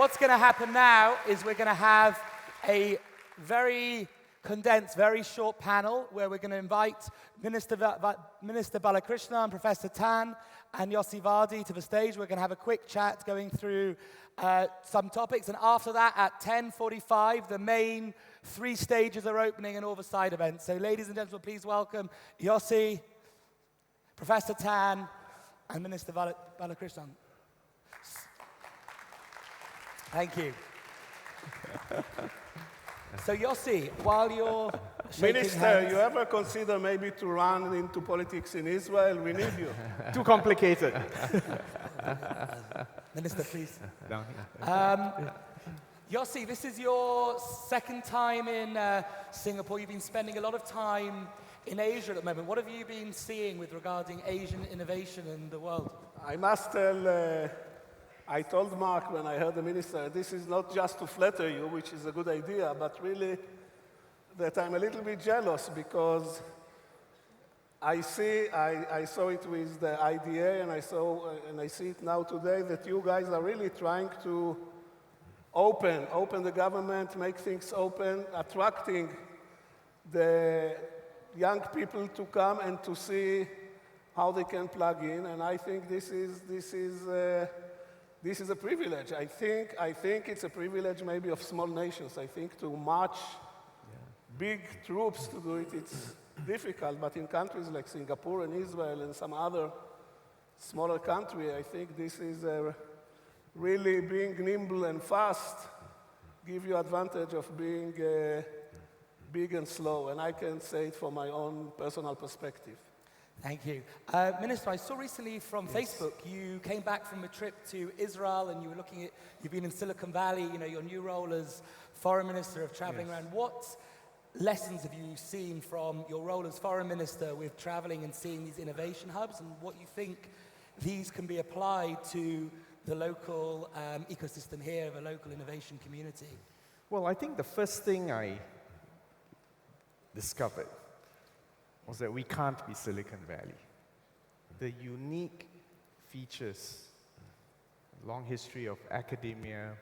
what's going to happen now is we're going to have a very condensed, very short panel where we're going to invite Minister Balakrishnan, Professor Tan, and Yossi Vardi to the stage. We're going to have a quick chat going through some topics, and after that, at 10:45, the main 3 stages are opening and all the side events. So, ladies and gentlemen, please welcome Yossi, Professor Tan, and Minister Balakrishnan. Thank you. So, Yossi, while you're shaking Minister, hands, you ever consider maybe to run into politics in Israel? We need you. Too complicated. Minister, please. Yossi, this is your second time in Singapore. You've been spending a lot of time in Asia at the moment. What have you been seeing with regarding Asian innovation in the world? I must tell, I told Mark when I heard the minister, this is not just to flatter you, which is a good idea, but really that I'm a little bit jealous because I saw it with the IDA and I see it now today that you guys are really trying to open the government, make things open, attracting the young people to come and to see how they can plug in. And I think this is a privilege. I think it's a privilege maybe of small nations. I think to march big troops to do it, it's difficult. But in countries like Singapore and Israel and some other smaller country, I think this is really being nimble and fast give you advantage of being big and slow. And I can say it from my own personal perspective. Thank you. Minister, I saw recently from Facebook, you came back from a trip to Israel and you were looking at, you've been in Silicon Valley, you know, your new role as foreign minister of traveling around. What lessons have you seen from your role as foreign minister with traveling and seeing these innovation hubs, and what you think these can be applied to the local ecosystem here, the local innovation community? Well, I think the first thing I discovered was that we can't be Silicon Valley. The unique features, long history of academia,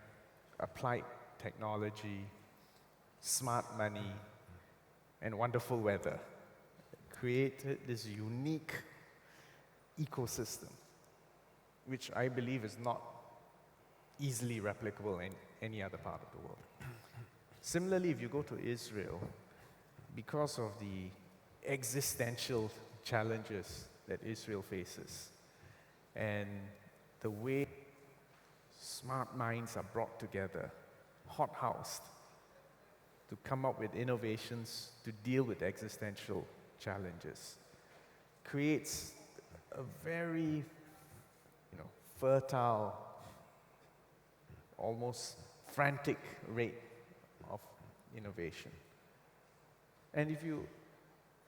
applied technology, smart money, and wonderful weather created this unique ecosystem, which I believe is not easily replicable in any other part of the world. Similarly, if you go to Israel, because of the existential challenges that Israel faces and the way smart minds are brought together, hothoused, to come up with innovations to deal with existential challenges, creates a very fertile, almost frantic rate of innovation. And if you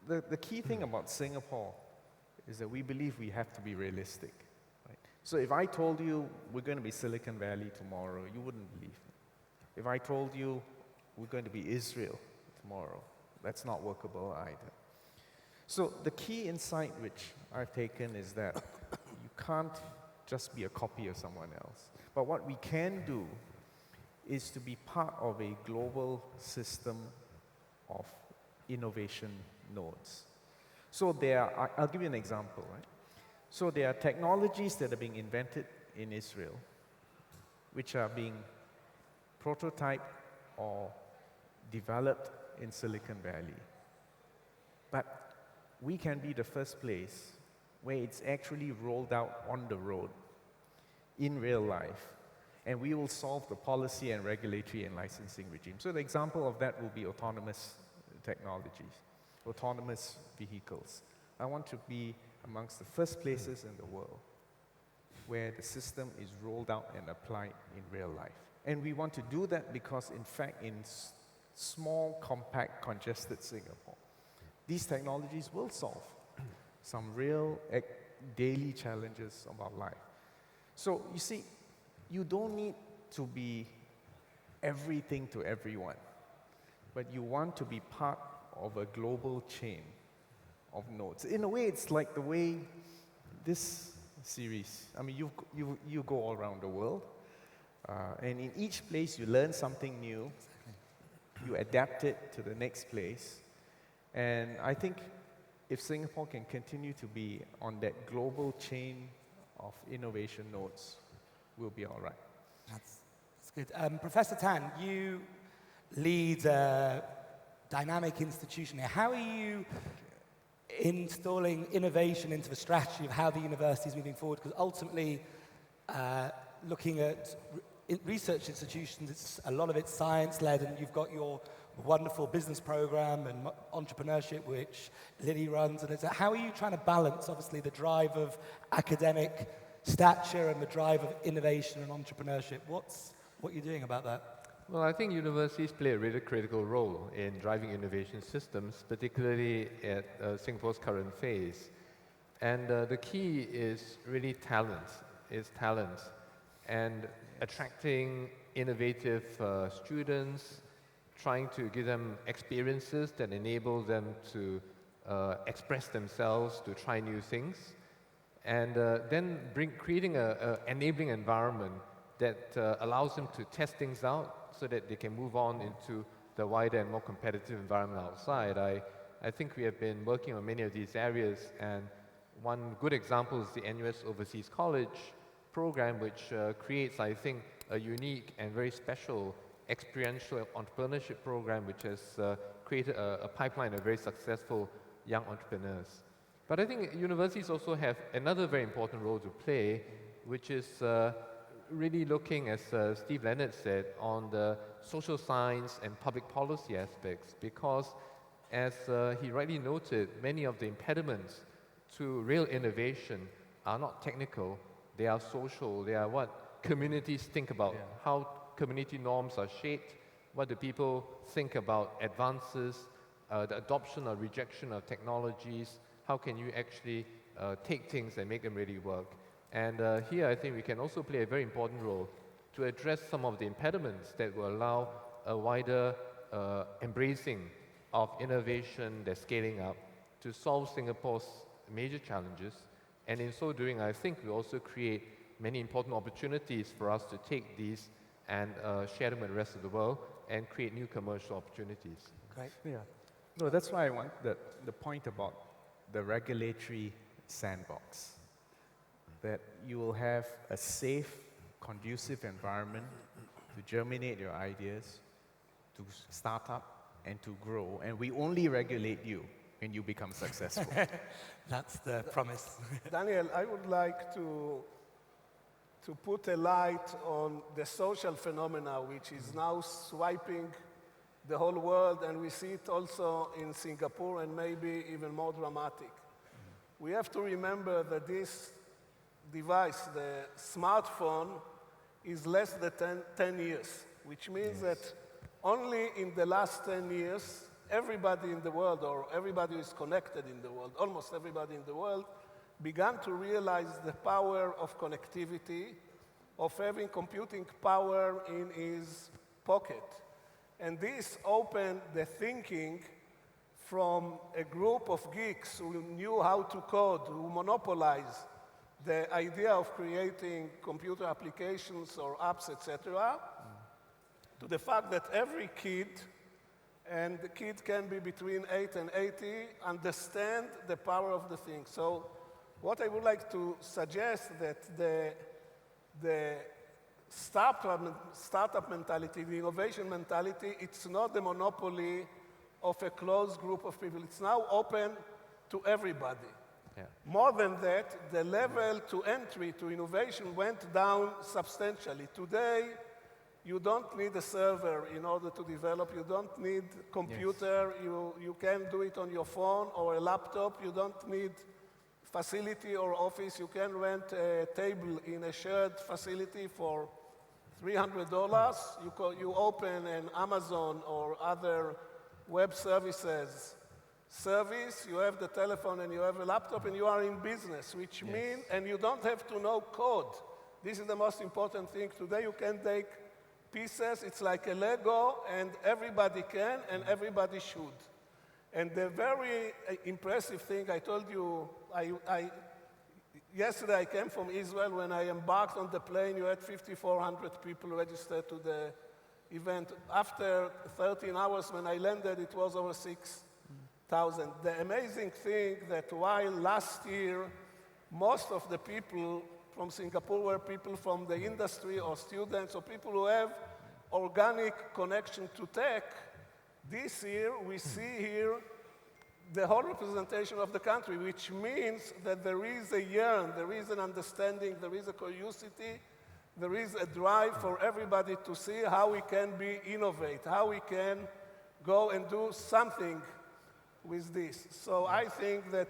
the key thing about Singapore is that we believe we have to be realistic. Right? So if I told you we're going to be Silicon Valley tomorrow, you wouldn't believe me. If I told you we're going to be Israel tomorrow, that's not workable either. So the key insight which I've taken is that you can't just be a copy of someone else. But what we can do is to be part of a global system of innovation nodes. So I'll give you an example, right? So there are technologies that are being invented in Israel, which are being prototyped or developed in Silicon Valley. But we can be the first place where it's actually rolled out on the road in real life, and we will solve the policy and regulatory and licensing regime. So the example of that will be autonomous technologies, autonomous vehicles. I want to be amongst the first places in the world where the system is rolled out and applied in real life. And we want to do that because, in fact, in small, compact, congested Singapore, these technologies will solve some real daily challenges of our life. So, you see, you don't need to be everything to everyone, but you want to be part of a global chain of nodes. In a way, it's like the way this series, I mean, you go all around the world. And in each place, you learn something new. You adapt it to the next place. And I think if Singapore can continue to be on that global chain of innovation nodes, we'll be all right. That's good. Professor Tan, you lead a dynamic institution here. How are you installing innovation into the strategy of how the university is moving forward? Because ultimately, looking at research institutions, a lot of it's science-led, and you've got your wonderful business program and entrepreneurship, which Lily runs. And how are you trying to balance, obviously, the drive of academic stature and the drive of innovation and entrepreneurship? What are you doing about that? Well, I think universities play a really critical role in driving innovation systems, particularly at Singapore's current phase. And the key is really talent, and attracting innovative students, trying to give them experiences that enable them to express themselves, to try new things, and then creating an enabling environment that allows them to test things out so that they can move on into the wider and more competitive environment outside. I think we have been working on many of these areas, and one good example is the NUS Overseas College program, which creates, I think, a unique and very special experiential entrepreneurship program, which has created a pipeline of very successful young entrepreneurs. But I think universities also have another very important role to play, which is really looking, as Steve Leonard said, on the social science and public policy aspects, because as he rightly noted, many of the impediments to real innovation are not technical, they are social, they are what communities think about, how community norms are shaped, what do people think about advances, the adoption or rejection of technologies, how can you actually take things and make them really work. And here I think we can also play a very important role to address some of the impediments that will allow a wider embracing of innovation that's scaling up to solve Singapore's major challenges. And in so doing, I think we also create many important opportunities for us to take these and share them with the rest of the world and create new commercial opportunities. Great. Yeah. No, that's why I want the point about the regulatory sandbox, that you will have a safe, conducive environment to germinate your ideas, to start up, and to grow. And we only regulate you when you become successful. That's the promise. Daniel, I would like to put a light on the social phenomena which is now swiping the whole world, and we see it also in Singapore and maybe even more dramatic. We have to remember that this device, the smartphone, is less than 10 years, which means that only in the last 10 years, everybody in the world, or everybody who is connected in the world, almost everybody in the world, began to realize the power of connectivity, of having computing power in his pocket. And this opened the thinking from a group of geeks who knew how to code, who monopolized the idea of creating computer applications or apps, etc., to the fact that every kid, and the kid can be between 8 and 80, understand the power of the thing. So what I would like to suggest that the startup mentality, the innovation mentality, it's not the monopoly of a closed group of people. It's now open to everybody. Yeah. More than that, the level to entry to innovation went down substantially. Today, you don't need a server in order to develop. You don't need a computer. Yes. You can do it on your phone or a laptop. You don't need facility or office. You can rent a table in a shared facility for $300. You open an Amazon or other web services service, you have the telephone and you have a laptop, and you are in business, which means, and you don't have to know code. This is the most important thing. Today you can take pieces, it's like a Lego, and everybody can, and everybody should. And the very impressive thing I told you, yesterday I came from Israel. When I embarked on the plane, you had 5,400 people registered to the event. After 13 hours, when I landed, it was over 6,000. The amazing thing that while last year, most of the people from Singapore were people from the industry or students or people who have organic connection to tech, this year we see here the whole representation of the country, which means that there is a yearn, there is an understanding, there is a curiosity, there is a drive for everybody to see how we can innovate, how we can go and do something with this. So I think that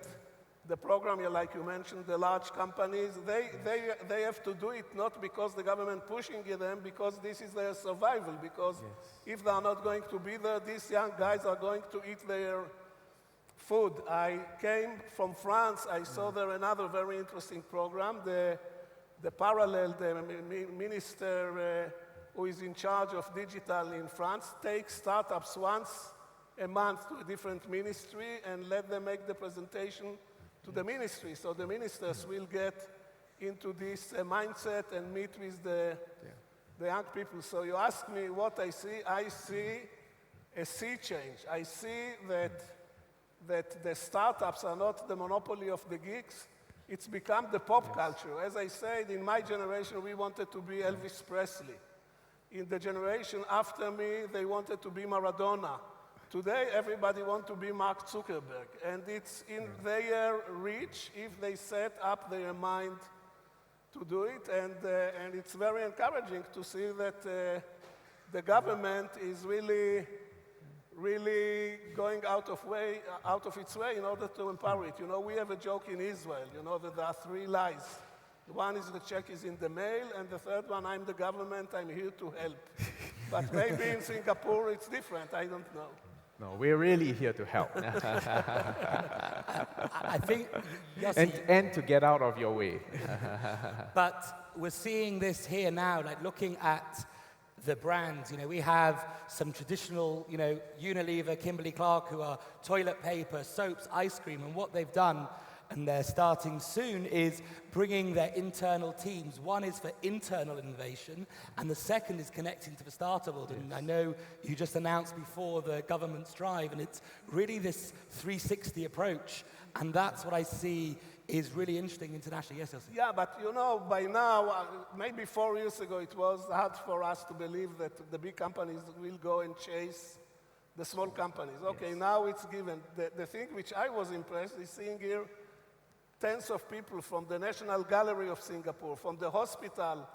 the program, like you mentioned, the large companies, they have to do it not because the government pushing them, because this is their survival, because if they are not going to be there, these young guys are going to eat their food. I came from France. I saw there another very interesting program. The Parallel, the minister who is in charge of digital in France, takes startups once a month to a different ministry and let them make the presentation to the ministry. So the ministers will get into this mindset and meet with the young people. So you ask me what I see a sea change. I see that the startups are not the monopoly of the geeks. It's become the pop culture. As I said, in my generation, we wanted to be Elvis Presley. In the generation after me, they wanted to be Maradona. Today, everybody wants to be Mark Zuckerberg. And it's in their reach if they set up their mind to do it. And it's very encouraging to see that the government is really going out of its way in order to empower it. You know, we have a joke in Israel, you know, that there are 3 lies. One is the check is in the mail, and the third one, I'm the government, I'm here to help. But maybe in Singapore it's different, I don't know. No, we're really here to help. I think, Yossi, and to get out of your way. but we're seeing this here now, like looking at the brands. You know, we have some traditional, you know, Unilever, Kimberly-Clark, who are toilet paper, soaps, ice cream, and what they've done, and they're starting soon, is bringing their internal teams. One is for internal innovation, and the second is connecting to the startup world. And I know you just announced before the government's drive, and it's really this 360 approach, and that's what I see is really interesting internationally. Yes, Yossi? Yeah, but you know, by now, maybe 4 years ago, it was hard for us to believe that the big companies will go and chase the small companies. Okay, now it's given. The thing which I was impressed is seeing here tens of people from the National Gallery of Singapore, from the hospital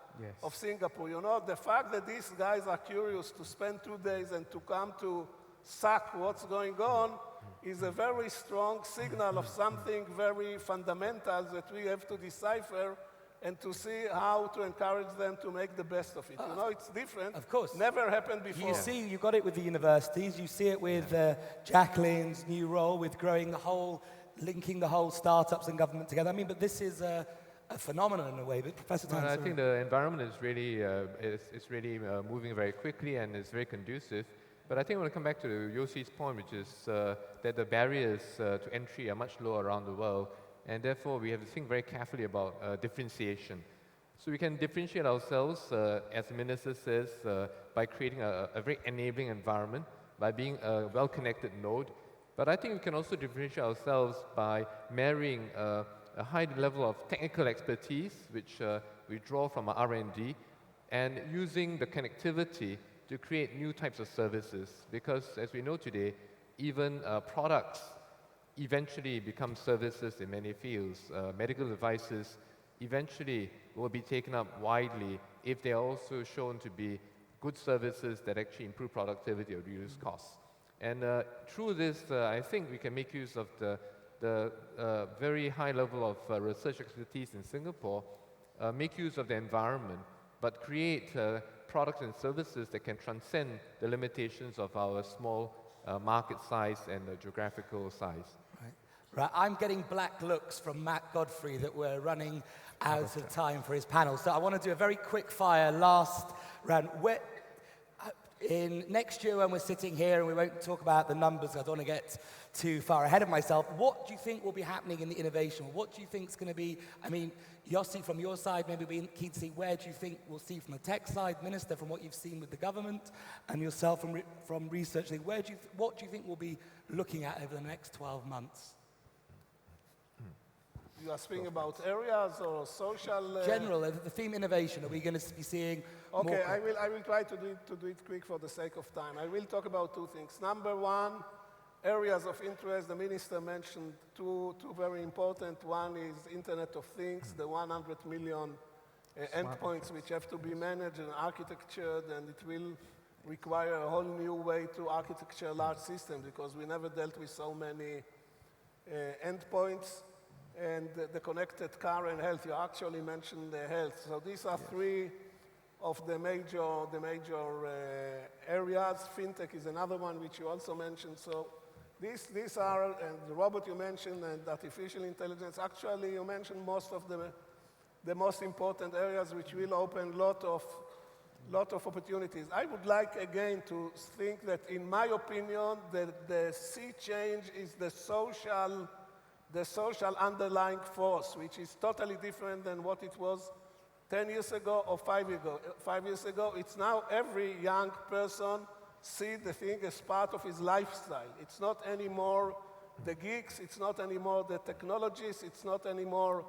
of Singapore. You know, the fact that these guys are curious to spend 2 days and to come to suck what's going on is a very strong signal of something very fundamental that we have to decipher and to see how to encourage them to make the best of it. You know, it's different. Of course. Never happened before. You see, you got it with the universities. You see it with Jacqueline's new role with growing the whole, linking the whole startups and government together. I mean, but this is a phenomenon in a way. But Professor Tan, I think the environment is really, moving very quickly and is very conducive. But I think I want to come back to Yossi's point, which is that the barriers to entry are much lower around the world, and therefore we have to think very carefully about differentiation. So we can differentiate ourselves, as the Minister says, by creating a very enabling environment, by being a well-connected node. But I think we can also differentiate ourselves by marrying a high level of technical expertise, which we draw from our R&D, and using the connectivity to create new types of services. Because as we know today, even products eventually become services in many fields. Medical devices eventually will be taken up widely if they are also shown to be good services that actually improve productivity or reduce costs. And through this, I think we can make use of the very high level of research expertise in Singapore, make use of the environment, but create products and services that can transcend the limitations of our small market size and geographical size. Right, I'm getting black looks from Matt Godfrey that we're running out of time for his panel. So I want to do a very quick fire last round. in next year when we're sitting here, and we won't talk about the numbers, I don't want to get too far ahead of myself, what do you think will be happening in the innovation? What do you think is going to be, I mean, Yossi, from your side, maybe we're keen to see where do you think we'll see from the tech side, Minister, from what you've seen with the government, and yourself from researching, what do you think we'll be looking at over the next 12 months? You are speaking about areas or social? General, the theme innovation, are we going to be seeing more? Okay, I will try to do it quick for the sake of time. I will talk about two things. Number one, areas of interest. The Minister mentioned two very important. One is Internet of Things, the 100 million endpoints which have to be managed and architectured, and it will require a whole new way to architecture large systems because we never dealt with so many endpoints. And the connected car and health, you actually mentioned the health. So these are three of the major areas. FinTech is another one which you also mentioned. So these are, and the robot you mentioned and artificial intelligence, actually you mentioned most of the most important areas which will open lot of opportunities. I would like again to think that in my opinion, the sea change is the social underlying force, which is totally different than what it was 10 years ago or 5 years ago. It's now every young person see the thing as part of his lifestyle. It's not anymore the geeks, it's not anymore the technologists, it's not anymore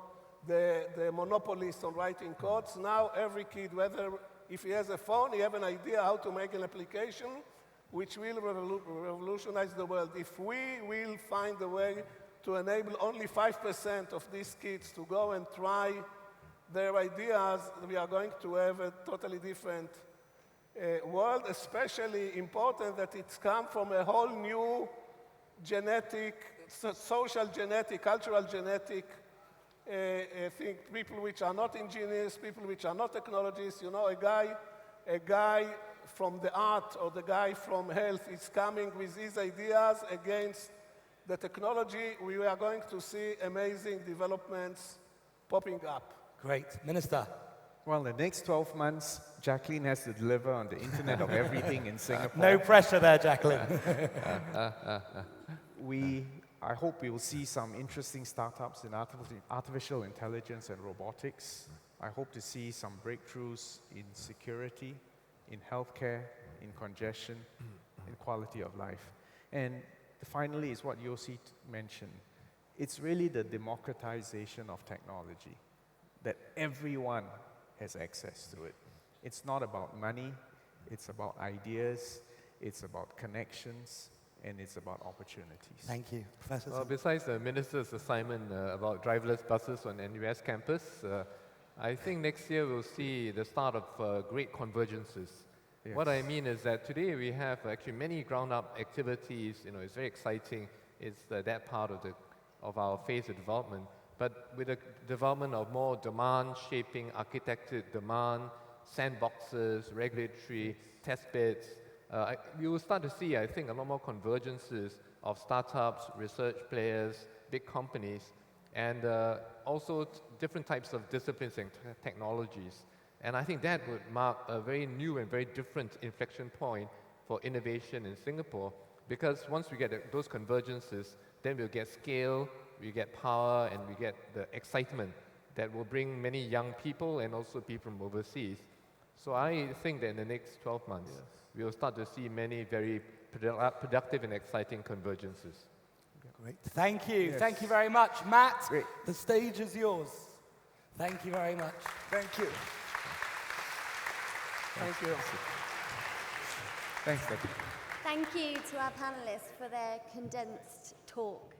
the monopolists on writing codes. Now every kid, whether if he has a phone, he has an idea how to make an application which will revolutionize the world. If we will find a way to enable only 5% of these kids to go and try their ideas, we are going to have a totally different world, especially important that it's come from a whole new genetic, social genetic, cultural genetic thing. People which are not engineers, people which are not technologists. You know, a guy from the art or the guy from health is coming with his ideas against the technology. We are going to see amazing developments popping up. Great. Minister. Well, the next 12 months, Jacqueline has to deliver on the Internet of Everything in Singapore. No pressure there, Jacqueline. I hope we will see some interesting startups in artificial intelligence and robotics. I hope to see some breakthroughs in security, in healthcare, in congestion, in quality of life. And finally is what Yossi mentioned. It's really the democratization of technology, that everyone has access to it. It's not about money, it's about ideas, it's about connections, and it's about opportunities. Thank you. Professor. Well, besides the Minister's assignment about driverless buses on NUS campus, I think next year we'll see the start of great convergences. Yes. What I mean is that today we have actually many ground-up activities. You know, it's very exciting. It's that part of our phase of development. But with the development of more demand-shaping, architected demand, sandboxes, regulatory test beds, we will start to see, I think, a lot more convergences of startups, research players, big companies, and also different types of disciplines and technologies. And I think that would mark a very new and very different inflection point for innovation in Singapore, because once we get those convergences, then we'll get scale, we get power, and we get the excitement that will bring many young people and also people from overseas. So I think that in the next 12 months, we will start to see many very productive and exciting convergences. Great. Thank you. Yes. Thank you very much. Matt, great. The stage is yours. Thank you very much. Thank you. Thank you. Thanks, Becky. Thank you to our panelists for their condensed talk.